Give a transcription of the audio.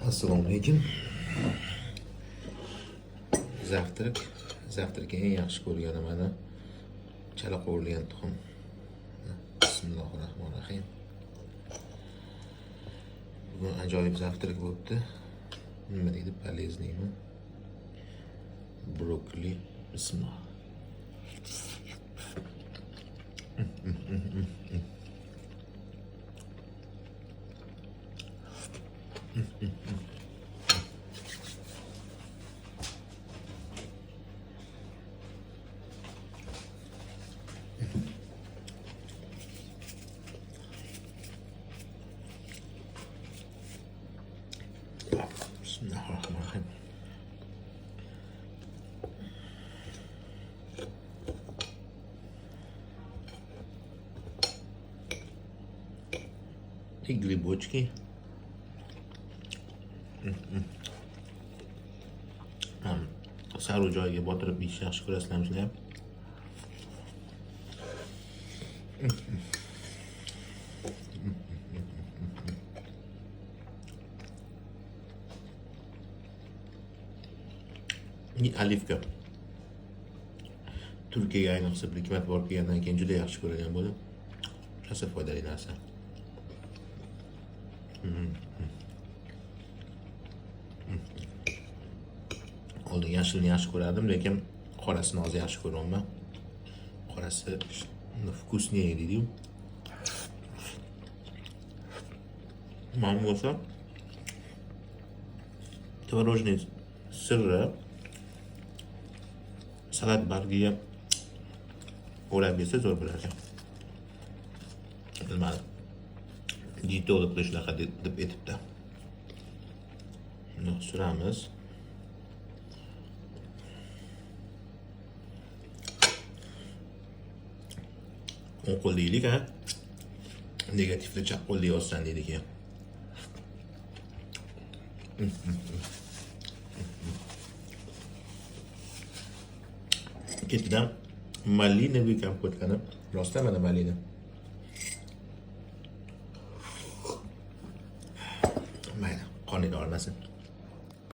Assalomu alaykum. Zavtrak eng yaxshi ko'rganim mana chala qovurilgan tuxum. Bismillahirrohmanirrohim. Bugun ajoyib zavtrak bo'libdi. Nima deydi? Полезныйmi? Brokoli. Bismillah. Bismillahirrahmanirrahim. И грибочки. Saru joyiga botirib yeyishni yaxshi ko'rasizlarmi sizlar? Alifka. Turkiyaga ayniqsa bir ikki marta borib kelgandan keyin juda yaxshi ko'rgan bo'ldim. Rosa foydali narsa. Oldin yashilni yaxshi ko'rardim, lekin qorasini hozir yaxshi ko'ryapman. Qorasi vkusnее deydi-yu. Mana bo'lsa tvorожный sirni salat bargiga o'rab yesa zo'r bo'larkan. Bilmadim. Diyetologlar shunaqa deb aytibdi. Buni suramiz. O'ng qo'l deylik, ha? Negativni chap qo'lda yozsan deydi keyin. Ketidan malina bir kompot qilib, rostdan mana malina. Mayli, qoniga olmasin.